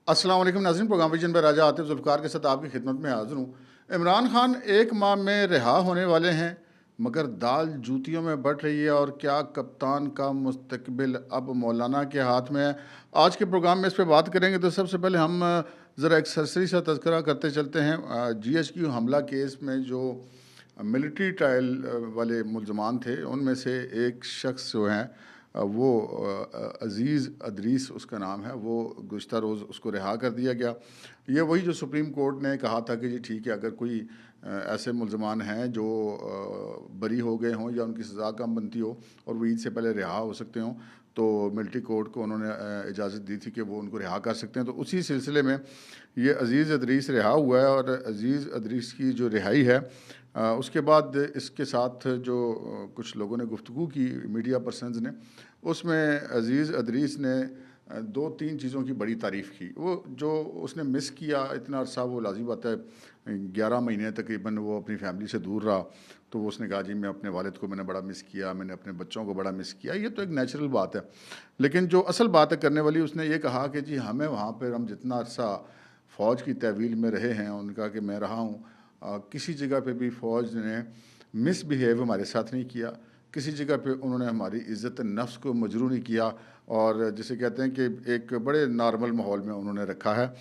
अस्सलाम वालेकुम नाज़रीन, प्रोग्राम विजन पर राजा आतिफ ज़ुल्फ़िकार के साथ आपकी खिदमत में हाज़िर हूँ। इमरान खान 1 माह में रिहा होने वाले हैं, मगर दाल जूतियों में बँट रही है और क्या कप्तान का मुस्तकबिल अब मौलाना के हाथ में है। आज के प्रोग्राम में इस पे बात करेंगे, तो सबसे पहले हम ज़रा एक सरसरी सा तज़किरा करते चलते हैं। जीएचक्यू हमला केस में जो मिलिट्री ट्रायल वाले मुल्ज़मान थे, उनमें से एक शख्स जो हैं वो अज़ीज़ अदरीस उसका नाम है, वो गुज़िश्ता रोज़ उसको रिहा कर दिया गया। ये वही जो सुप्रीम कोर्ट ने कहा था कि जी ठीक है, अगर कोई ऐसे मुल्ज़मान हैं जो बरी हो गए हों या उनकी सज़ा कम बनती हो और वो ईद से पहले रिहा हो सकते हों, तो मिलिट्री कोर्ट को उन्होंने इजाज़त दी थी कि वो उनको रिहा कर सकते हैं। तो उसी सिलसिले में ये अज़ीज़ अदरीस रिहा हुआ है, और अज़ीज़ अदरीस की जो रिहाई है उसके बाद इसके साथ जो कुछ लोगों ने गुफ्तगू की, मीडिया पर्सन्स ने, उसमें अज़ीज़ अदरीस ने 2-3 चीज़ों की बड़ी तारीफ़ की। वो जो उसने मिस किया इतना अरसा, वो लाज़मी बात है, 11 महीने तकरीबन वो अपनी फ़ैमिली से दूर रहा। तो वो उसने कहा जी मैं अपने वालिद को मैंने बड़ा मिस किया, मैंने अपने बच्चों को बड़ा मिस किया। ये तो एक नेचुरल बात है। लेकिन जो असल बात है करने वाली, उसने ये कहा कि जी हमें वहाँ पर हम जितना अरसा फ़ौज की तहवील में रहे हैं, उनका कि मैं रहा हूँ, किसी जगह पे भी फ़ौज ने मिसबिहेव हमारे साथ नहीं किया, किसी जगह पे उन्होंने हमारी इज़्ज़त नफ्स को मजरूह नहीं किया, और जिसे कहते हैं कि एक बड़े नॉर्मल माहौल में उन्होंने रखा है।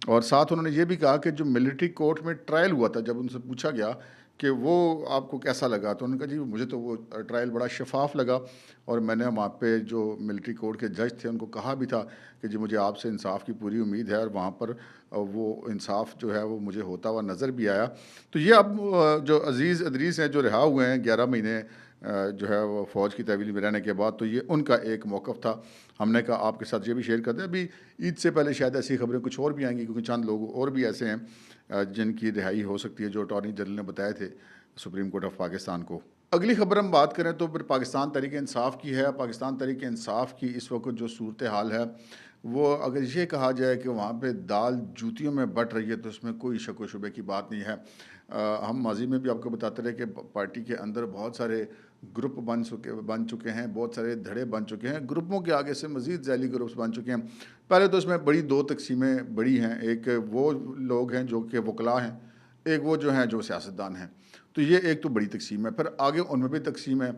और साथ उन्होंने ये भी कहा कि जो मिलिट्री कोर्ट में ट्रायल हुआ था, जब उनसे पूछा गया कि वो आपको कैसा लगा, तो उन्होंने कहा जी मुझे तो वो ट्रायल बड़ा शफाफ लगा, और मैंने वहाँ पे जो मिलिट्री कोर्ट के जज थे उनको कहा भी था कि जी मुझे आपसे इंसाफ की पूरी उम्मीद है, और वहाँ पर वो इंसाफ जो है वो मुझे होता हुआ नज़र भी आया। तो ये अब जो अज़ीज़ अदरीस हैं जो रिहा हुए हैं 11 महीने जो है वो फ़ौज की तहवील में रहने के बाद, तो ये उनका एक मौक़िफ़ था। हमने कहा आपके साथ ये भी शेयर कर दें। अभी ईद से पहले शायद ऐसी खबरें कुछ और भी आएँगी, क्योंकि चंद लोग और भी ऐसे हैं जिनकी रिहाई हो सकती है, जो अटॉर्नी जनरल ने बताए थे सुप्रीम कोर्ट ऑफ पाकिस्तान को। अगली खबर हम बात करें तो फिर पाकिस्तान तहरीक-ए-इंसाफ़ की है। पाकिस्तान तहरीक-ए-इंसाफ़ की इस वक्त जो सूरत हाल है, वो अगर ये कहा जाए कि वहाँ पे दाल जूतियों में बँट रही है, तो इसमें कोई शक व शुबे की बात नहीं है। हम माज़ी में भी आपको बताते रहे कि पार्टी के अंदर बहुत सारे ग्रुप बन चुके हैं, बहुत सारे धड़े बन चुके हैं, ग्रुपों के आगे से मज़ीद ज़ैली ग्रुप्स बन चुके हैं। पहले तो इसमें बड़ी 2 तक़सीमें बड़ी हैं, एक वो लोग हैं जो कि वकला हैं, एक वो जो हैं जो सियासतदान हैं। तो ये एक तो बड़ी तक़सीम है, फिर आगे उनमें भी तक़सीम है।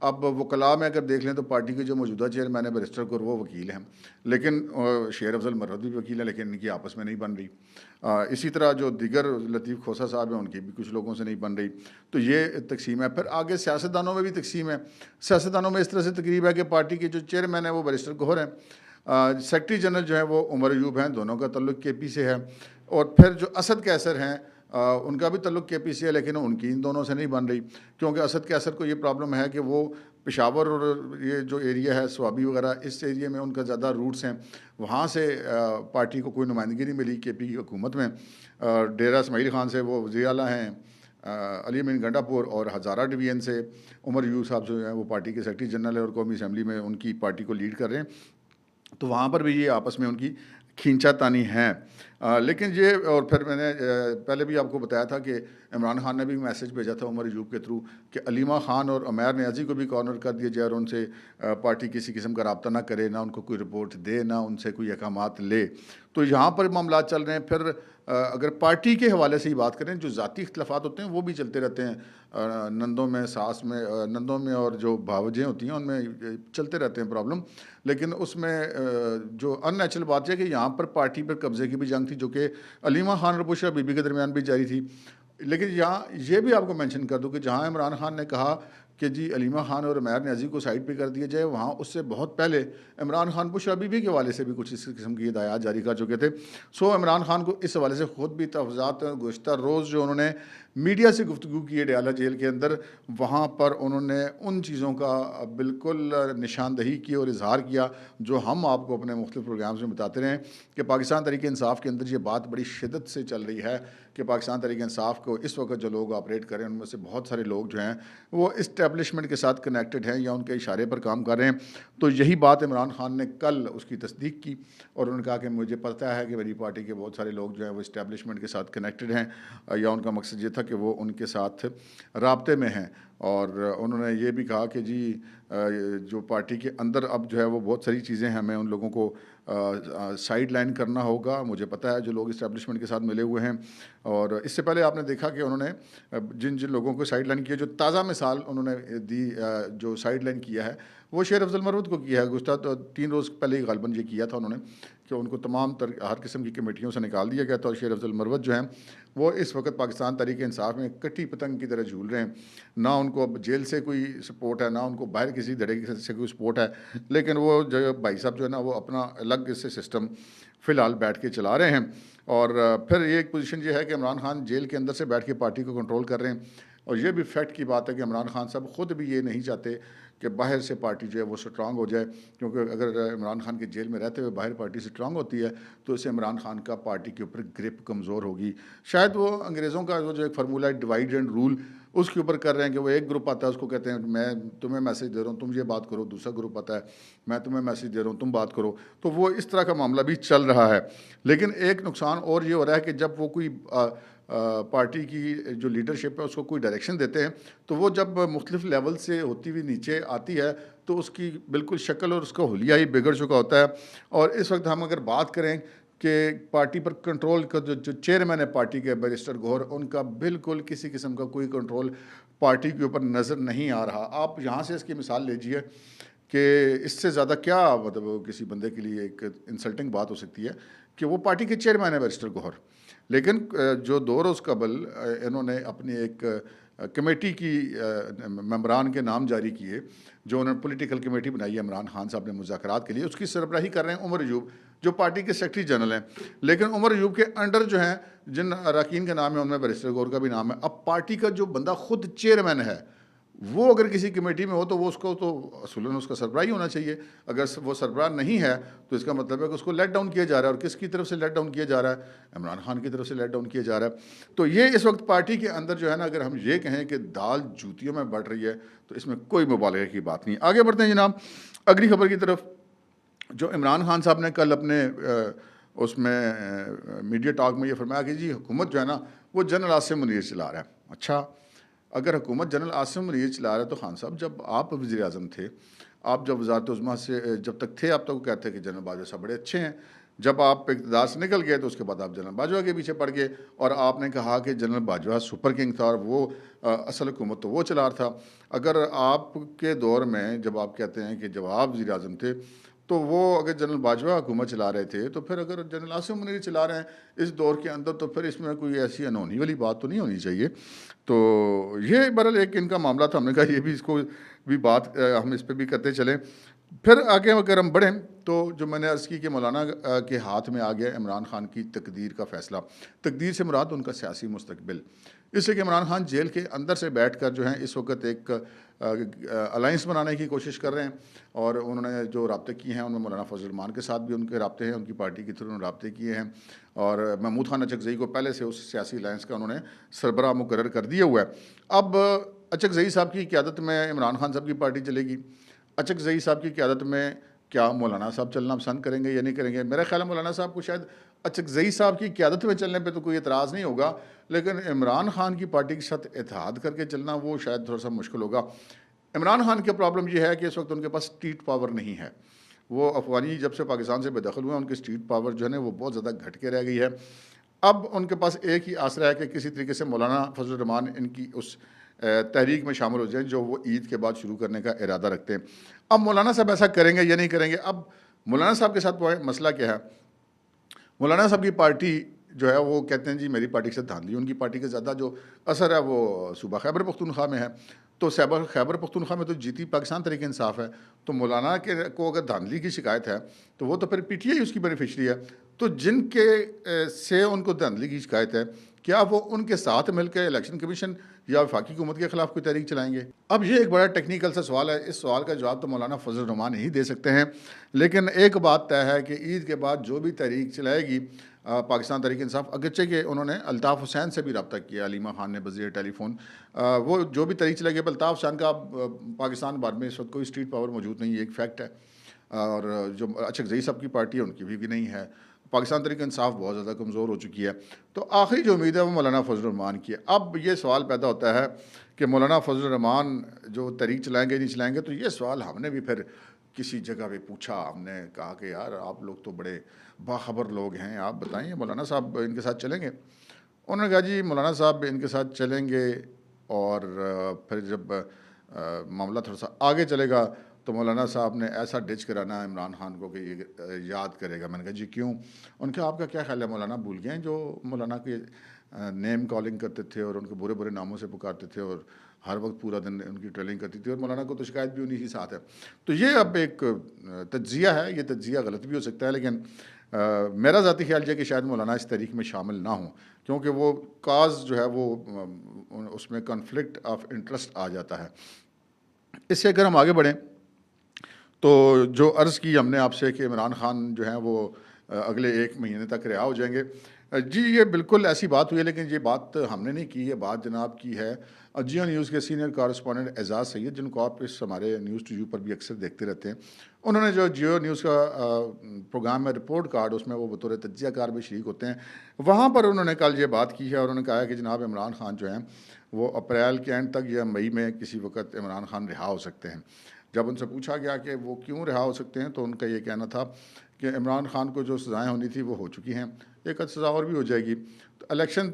अब वकला में अगर देख लें तो पार्टी के जो मौजूदा चेयरमैन है बैरिस्टर कौर, वो वकील हैं, लेकिन शेर अफ़ज़ल मर्रत भी वकील है, लेकिन इनकी आपस में नहीं बन रही। इसी तरह जो दीगर लतीफ़ खोसा साहब हैं, उनकी भी कुछ लोगों से नहीं बन रही। तो ये तक़सीम है। फिर आगे सियासतदानों में भी तक़सीम है। सियासतदानों में इस तरह से तकरीब है कि पार्टी के जो चेयरमैन है वो बैरिस्टर गौहर हैं, सेक्रेटरी जनरल जो है वो उमर अयूब हैं, दोनों का ताल्लुक केपी से है। और फिर जो असद कैसर हैं, उनका भी ताल्लुक केपी से है, लेकिन उनकी इन दोनों से नहीं बन रही, क्योंकि असद कैसर को ये प्रॉब्लम है कि वो पेशावर और ये जो एरिया है स्वाबी वगैरह, इस एरिया में उनका ज़्यादा रूट्स हैं। वहाँ से पार्टी को कोई नुमाइंदगी नहीं मिली केपी की हुकूमत में। डेरा इस्माइल खान से वो वज़ीर आला हैं, अली अमीन गंडापुर, और हज़ारा डिवीज़न से उमर अयूब साहब जो हैं वो पार्टी के सेक्रेटरी जनरल है और कौमी असम्बली में उनकी पार्टी को लीड कर रहे हैं। तो वहाँ पर भी ये आपस में उनकी खींचातानी है। लेकिन ये, और फिर मैंने पहले भी आपको बताया था कि इमरान खान ने भी मैसेज भेजा था उमर अयूब के थ्रू कि अलीमा खान और उमैर नियाज़ी को भी कॉर्नर कर दिया जाए, और उनसे पार्टी किसी किस्म का रब्ता ना करे, ना उनको कोई रिपोर्ट दे, ना उनसे कोई अहकामात ले। तो यहाँ पर मामला चल रहे हैं। फिर अगर पार्टी के हवाले से ही बात करें, जो ज़ाती इख्तलाफात होते हैं वो भी चलते रहते हैं। नंदों में, सास में, नंदों में और जो भावजें होती हैं उनमें चलते रहते हैं प्रॉब्लम। लेकिन उसमें जो अननेचुरल बात है कि यहाँ पर पार्टी पर कब्ज़े की भी जंग थी, जो कि अलीमा खान और बुशरा बीबी के दरमियान भी जारी थी। लेकिन यहाँ ये भी आपको मेंशन कर दूँ कि जहाँ इमरान खान ने कहा कि जी अलीमा खान और उमैर नियाज़ी को साइड पे कर दिया जाए, वहाँ उससे बहुत पहले इमरान खान बुशरा बीबी के हवाले से भी कुछ इस किस्म की हिदायत जारी कर चुके थे। सो इमरान खान को इस हवाले से ख़ुद भी तहफ़्ज़ात गुज़िश्ता रोज़ जो उन्होंने मीडिया से गुफ्तगू की है डयाला जेल के अंदर, वहाँ पर उन्होंने उन चीज़ों का बिल्कुल निशानदही की और इजहार किया जो हम आपको अपने मुख्तलिफ प्रोग्राम्स में बताते रहे कि पाकिस्तान तहरीक-ए-इंसाफ़ के अंदर ये बात बड़ी शिद्दत से चल रही है कि पाकिस्तान तहरीक-ए-इंसाफ़ को इस वक्त जो लोग ऑपरेट कर रहे हैं, उनमें से बहुत सारे लोग जो हैं वो इस्टेब्लिशमेंट के साथ कनेक्टेड हैं या उनके इशारे पर काम कर रहे हैं। तो यही बात इमरान खान ने कल उसकी तस्दीक की, और उन्होंने कहा कि मुझे पता है कि मेरी पार्टी के बहुत सारे लोग जो हैं वो इस्टेब्लिशमेंट के साथ कनेक्टेड हैं, या उनका मकसद ये था कि वो उनके साथ राब्ते में हैं। और उन्होंने ये भी कहा कि जी जो पार्टी के अंदर अब जो है वो बहुत सारी चीज़ें हैं, हमें उन लोगों को साइड लाइन करना होगा। मुझे पता है जो लोग इस्टेब्लिशमेंट के साथ मिले हुए हैं, और इससे पहले आपने देखा कि उन्होंने जिन जिन लोगों को साइड लाइन किया, जो ताज़ा मिसाल उन्होंने दी, जो साइड लाइन किया है वो शेर अफजल मरवत को किया है। गुज़श्ता तो 3 रोज़ पहले ही गालबन ये किया था उन्होंने कि उनको तमाम हर किस्म की कमेटियों से निकाल दिया गया था, और शेर अफजल मरवत जो हैं वो इस वक्त पाकिस्तान तहरीक इंसाफ में कटी पतंग की तरह झूल रहे हैं। ना उनको अब जेल से कोई सपोर्ट है, ना उनको बाहर किसी धड़े से कोई सपोर्ट है, लेकिन वो जो भाई साहब जो है ना वो अपना अलग इससे सिस्टम फ़िलहाल बैठ के चला रहे हैं। और फिर ये एक पोजीशन ये है कि इमरान खान जेल के अंदर से बैठ के पार्टी को कंट्रोल कर रहे हैं, और ये भी फैक्ट की बात है कि इमरान खान साहब ख़ुद भी ये नहीं चाहते कि बाहर से पार्टी जो है वो स्ट्रांग हो जाए, क्योंकि अगर इमरान खान के जेल में रहते हुए बाहर पार्टी स्ट्रांग होती है तो इससे इमरान खान का पार्टी के ऊपर ग्रिप कमज़ोर होगी। शायद वो अंग्रेज़ों का वो जो एक फार्मूला है डिवाइड एंड रूल, उसके ऊपर कर रहे हैं कि वो एक ग्रुप आता है उसको कहते हैं मैं तुम्हें मैसेज दे रहा हूँ तुम ये बात करो, दूसरा ग्रुप आता है मैं तुम्हें मैसेज दे रहा हूँ तुम बात करो। तो वो इस तरह का मामला भी चल रहा है। लेकिन एक नुकसान और ये हो रहा है कि जब वो कोई पार्टी की जो लीडरशिप है उसको कोई डायरेक्शन देते हैं, तो वो जब मुख्तलिफ लेवल से होती हुई नीचे आती है तो उसकी बिल्कुल शक्ल और उसका हुलिया ही बिगड़ चुका होता है। और इस वक्त हम अगर बात करें कि पार्टी पर कंट्रोल का जो चेयरमैन है पार्टी के बैरिस्टर गौहर, उनका बिल्कुल किसी किस्म का कोई कंट्रोल पार्टी के ऊपर नज़र नहीं आ रहा। आप यहाँ से इसकी मिसाल लीजिए कि इससे ज़्यादा क्या मतलब किसी बंदे के लिए एक इंसल्टिंग बात हो सकती है कि वो पार्टी के चेयरमैन है बैरिस्टर गौहर, लेकिन जो 2 रोज़ कबल इन्होंने अपनी एक कमेटी की मेंबरान के नाम जारी किए, जो उन्होंने पॉलिटिकल कमेटी बनाई है इमरान खान साहब ने मुज़ाकरात के लिए, उसकी सरबराही कर रहे हैं उमर अयूब जो पार्टी के सेक्रेटरी जनरल हैं। लेकिन उमर अयूब के अंडर जो हैं जिन अरकान के नाम है उनमें बैरिस्टर गौहर का भी नाम है। अब पार्टी का जो बंदा खुद चेयरमैन है वो अगर किसी कमेटी में हो तो वो उसको तो असूलन उसका सरबराह ही होना चाहिए। अगर वो सरबराह नहीं है तो इसका मतलब है कि उसको लेट डाउन किया जा रहा है, और किसकी तरफ से लेट डाउन किया जा रहा है? इमरान खान की तरफ से लेट डाउन किया जा रहा है। तो ये इस वक्त पार्टी के अंदर जो है ना, अगर हम ये कहें कि दाल जूतियों में बढ़ रही है तो इसमें कोई मुबालगे की बात नहीं। आगे बढ़ते हैं जनाब अगली खबर की तरफ। जो इमरान खान साहब ने कल अपने उसमें मीडिया टॉक में ये फरमाया कि जी हुकूमत जो है ना वो जनरल आसिम मुनीर चला रहा है। अच्छा, अगर हुकूमत जनरल आसिम मुनीर चला रहा है तो खान साहब जब आप वज़ीर आज़म थे, आप जब वज़ारत उज़्मा से जब तक थे, आप तो कहते कि जनरल बाजवा साहब बड़े अच्छे हैं। जब आप इक़्तिदार से निकल गए तो उसके बाद आप जनरल बाजवा के पीछे पड़ गए और आपने कहा कि जनरल बाजवा सुपर किंग था और वो असल हुकूमत तो वो चला रहा था। अगर आपके दौर में जब आप कहते हैं कि जब आप वज़ीर आज़म थे तो वो अगर जनरल बाजवा हुकूमत चला रहे थे, तो फिर अगर जनरल आसिम मुनीर चला रहे हैं इस दौर के अंदर, तो फिर इसमें कोई ऐसी अनहोनी वाली बात तो नहीं होनी चाहिए। तो ये बहरहाल एक इनका मामला था, हमने कहा ये भी इसको भी बात हम इस पर भी करते चलें। फिर आगे अगर हम बढ़ें तो जो मैंने अर्ज़ की कि मौलाना के हाथ में आ गया इमरान खान की तकदीर का फ़ैसला। तकदीर से मुराद उनका सियासी मुस्तकबिल। इससे कि इमरान खान जेल के अंदर से बैठ कर जो है इस वक्त एक अलाइंस बनाने की कोशिश कर रहे हैं, और उन्होंने जो राब्ते किए हैं उनमें मौलाना फजल रहमान के साथ भी उनके राब्ते हैं, उनकी पार्टी के थ्रू उन्होंने राब्ते किए हैं, और महमूद खान अचकज़ई को पहले से उस सियासी अलाइंस का उन्होंने सरबराह मुकर्रर कर दिया हुआ है। अब अचकज़ई साहब की क़यादत में इमरान खान साहब की पार्टी चलेगी। अचकज़ई साहब की क़यादत में क्या मौलाना साहब चलना पसंद करेंगे या नहीं करेंगे? मेरा ख़्याल है मौलाना साहब को शायद अचकज़ई साहब की क़यादत में चलने पे तो कोई एतराज़ नहीं होगा, लेकिन इमरान खान की पार्टी के साथ इत्तेहाद करके चलना वो शायद थोड़ा सा मुश्किल होगा। इमरान खान की प्रॉब्लम ये है कि इस वक्त उनके पास स्ट्रीट पावर नहीं है। वो अफ़गानी जब से पाकिस्तान से बेदखल हुए हैं उनकी स्ट्रीट पावर जो है ना वो बहुत ज़्यादा घट के रह गई है। अब उनके पास एक ही आसरा है कि किसी तरीके से मौलाना फजल रहमान इनकी उस तहरीक में शामिल हो जाएं जो वो ईद के बाद शुरू करने का इरादा रखते हैं। अब मौलाना साहब ऐसा करेंगे या नहीं करेंगे? अब मौलाना साहब के साथ मसला क्या है? मौलाना साहब की पार्टी जो है वो कहते हैं जी मेरी पार्टी के साथ धांधली, उनकी पार्टी का ज़्यादा जो असर है वो सूबा खैबर पख्तूनख्वा में है। तो खैबर पख्तूनख्वा में तो जीती पाकिस्तान तहरीक इंसाफ है, तो मौलाना के को अगर धांधली की शिकायत है तो वो तो फिर पीटीआई उसकी बेनिफिशरी है। तो जिनके से उनको धांधली की शिकायत है, क्या वो उनके साथ मिलकर इलेक्शन कमीशन या वफाकी हुकूमत के खिलाफ कोई तहरीक चलाएंगे? अब ये एक बड़ा टेक्निकल सा सवाल है। इस सवाल का जवाब तो मौलाना फजल रहमान ही दे सकते हैं। लेकिन एक बात तय है कि ईद के बाद जो भी तहरीक चलाएगी पाकिस्तान तहरीक इंसाफ, अगरचे कि उन्होंने अल्ताफ़ हुसैन से भी रब्ता किया, अलीमा खान ने बज़ीर टेलीफोन, वो जो भी तहरीक चलाएगी। अल्ताफ़ हुसैन का पाकिस्तान भर में इस वक्त कोई स्ट्रीट पावर मौजूद नहीं है, एक फैक्ट है। और जो अचकज़ई साहब की पार्टी है उनकी भी नहीं है। पाकिस्तान तहरीक इंसाफ बहुत ज़्यादा कमज़ोर हो चुकी है। तो आखिरी जो उम्मीद है वो मौलाना फजल रहमान की है। अब ये सवाल पैदा होता है कि मौलाना फजल रहमान जो तहरीक चलाएंगे नहीं चलाएंगे, तो ये सवाल हमने भी फिर किसी जगह पे पूछा। हमने कहा कि यार आप लोग तो बड़े बाखबर लोग हैं, आप बताइए मौलाना साहब इनके साथ चलेंगे? उन्होंने कहा जी मौलाना साहब इनके साथ चलेंगे और फिर जब मामला थोड़ा सा आगे चलेगा तो मौलाना साहब ने ऐसा डिच कराना है इमरान खान को कि ये याद करेगा। मैंने कहा जी क्यों? उनका आपका क्या ख्याल है मौलाना भूल गए हैं जो मौलाना के नेम कॉलिंग करते थे और उनके बुरे बुरे नामों से पुकारते थे और हर वक्त पूरा दिन उनकी ट्रेलिंग करती थी, और मौलाना को तो शिकायत भी उन्हीं के साथ है। तो ये अब एक तज्जिया है, ये तज्जिया गलत भी हो सकता है, लेकिन मेरा ज़ाती ख्याल है कि शायद मौलाना इस तहरीक में शामिल ना हों, क्योंकि वो काज जो है वो उसमें कॉन्फ्लिक्ट ऑफ इंटरेस्ट आ जाता है। इससे अगर हम आगे बढ़ें तो जो अर्ज़ की हमने आपसे कि इमरान खान जो हैं वो अगले 1 महीने तक रिहा हो जाएंगे, जी ये बिल्कुल ऐसी बात हुई है, लेकिन ये बात हमने नहीं की, ये बात जनाब की है जियो न्यूज़ के सीनियर कॉरेस्पॉन्डेंट एजाज़ सैयद, जिनको आप इस हमारे न्यूज़ टू यू पर भी अक्सर देखते रहते हैं। उन्होंने जो जियो न्यूज़ का प्रोग्राम है रिपोर्ट कार्ड, उसमें वो बतौर तज्जिया कार में शरीक होते हैं। वहाँ पर उन्होंने कल ये बात की है और उन्होंने कहा है कि जनाब इमरान खान जो हैं वो अप्रैल के एंड तक या मई में किसी वक्त इमरान खान रिहा हो सकते हैं। जब उनसे पूछा गया कि वो क्यों रिहा हो सकते हैं, तो उनका ये कहना था कि इमरान खान को जो सज़ाएँ होनी थी वो हो चुकी हैं, एक आध सज़ा और भी हो जाएगी। तो इलेक्शन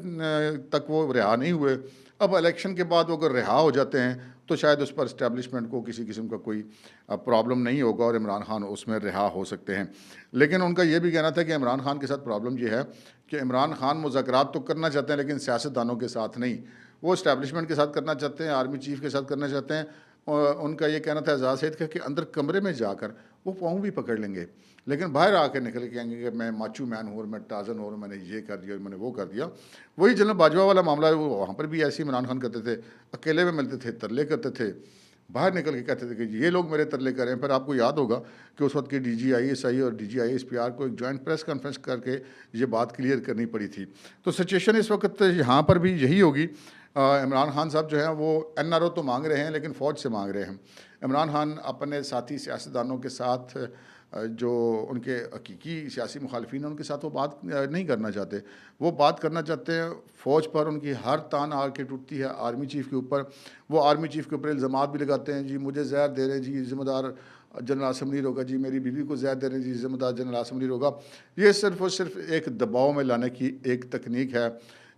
तक वो रिहा नहीं हुए, अब इलेक्शन के बाद वो अगर रिहा हो जाते हैं तो शायद उस पर इस्टेब्लिशमेंट को किसी किस्म का कोई प्रॉब्लम नहीं होगा और इमरान खान उसमें रिहा हो सकते हैं। लेकिन उनका ये भी कहना था कि इमरान खान के साथ प्रॉब्लम ये है कि इमरान खान मुज़ाकरात तो करना चाहते हैं लेकिन सियासतदानों के साथ नहीं, वो इस्टेब्लिशमेंट के साथ करना चाहते हैं, आर्मी चीफ़ के साथ करना चाहते हैं। और उनका ये कहना था एजाज़ सैयद का कि अंदर कमरे में जाकर वो पाँव भी पकड़ लेंगे, लेकिन बाहर आकर निकल के कहेंगे कि मैं माचू मैन हूँ और मैं टार्ज़न हूँ और मैंने ये कर दिया और मैंने वो कर दिया। वही जनरल बाजवा वाला मामला है, वो वहाँ पर भी ऐसे ही इमरान खान करते थे, अकेले में मिलते थे, तरले करते थे, बाहर निकल के कहते थे कि ये लोग मेरे तरले करें। फिर आपको याद होगा कि उस वक्त की DGISI और DGISPR को एक जॉइंट प्रेस कॉन्फ्रेंस करके ये बात क्लियर करनी पड़ी थी। तो सिचुएशन इस वक्त यहाँ पर भी यही होगी। इमरान खान साहब जो हैं वो NRO तो मांग रहे हैं लेकिन फ़ौज से मांग रहे हैं। इमरान खान अपने साथी सियासतदानों के साथ जो उनके हकीकी सियासी मुखालफिन हैं उनके साथ वो बात नहीं करना चाहते, वो बात करना चाहते हैं फ़ौज पर। उनकी हर तान आके टूटती है आर्मी चीफ़ के ऊपर, वो आर्मी चीफ़ के ऊपर इल्ज़ामात भी लगाते हैं, जी मुझे ज़हर दे रहे हैं जी ज़िम्मेदार जनरल आसिम मुनीर होगा, जी मेरी बीवी को ज़हर दे रहे हैं जी ज़िम्मेदार जनरल आसिम मुनीर होगा। ये सिर्फ़ और सिर्फ एक दबाव में लाने की एक तकनीक है।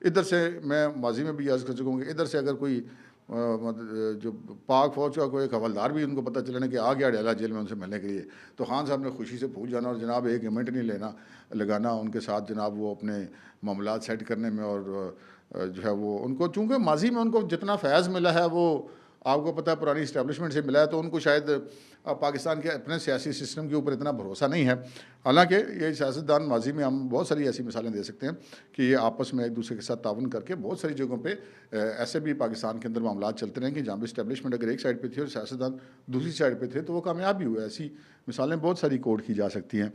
इधर से मैं माजी में भी अर्ज़ कर चुका हूँ कि इधर से अगर कोई जो पाक फ़ौज का कोई एक हवलदार भी उनको पता चलने कि आ गया अडयाला जेल में उनसे मिलने के लिए, तो खान साहब ने खुशी से पूछ जाना और जनाब 1 मिनट नहीं लेना लगाना उनके साथ जनाब वो अपने मामलात सेट करने में। और जो है वो उनको चूँकि माजी में उनको जितना फैज़ मिला है वो आपको पता है पुरानी इस्टेब्लिशमेंट से मिला है, तो उनको शायद पाकिस्तान के अपने सियासी सिस्टम के ऊपर इतना भरोसा नहीं है। हालांकि ये सियासतदान माजी में हम बहुत सारी ऐसी मिसालें दे सकते हैं कि ये आपस में एक दूसरे के साथ ताउन करके बहुत सारी जगहों पे ऐसे भी पाकिस्तान के अंदर मामला चलते रहे कि जहाँ भी इस्टेब्लिशमेंट अगर एक साइड पे थी और सियासतदान दूसरी साइड पे थे तो वो कामयाब भी हुए। ऐसी मिसालें बहुत सारी कोट की जा सकती हैं।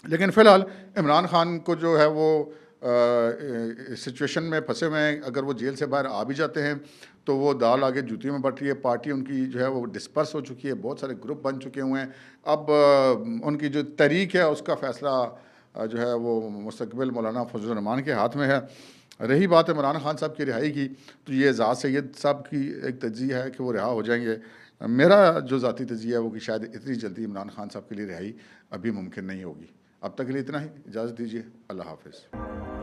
लेकिन फ़िलहाल इमरान खान को जो है वो सिचुएशन में फंसे हुए हैं, अगर वो जेल से बाहर आ भी जाते हैं तो वो दाल आगे जूतियों में बट रही है। पार्टी उनकी जो है वो डिस्पर्स हो चुकी है, बहुत सारे ग्रुप बन चुके हुए हैं। अब उनकी जो तहरीक है उसका फ़ैसला जो है वो मुस्तकबिल मौलाना फजल रहमान के हाथ में है। रही बात इमरान खान साहब की रिहाई की, तो ये एजाज़ सैयद साहब की एक तज्ज़िया है कि वो रिहा हो जाएंगे। मेरा जो ज़ाती तज्ज़िया है वो कि शायद इतनी जल्दी इमरान खान साहब के लिए रिहाई अभी मुमकिन नहीं होगी। अब तक के लिए इतना ही, इजाज़त दीजिए, अल्लाह हाफ़िज़।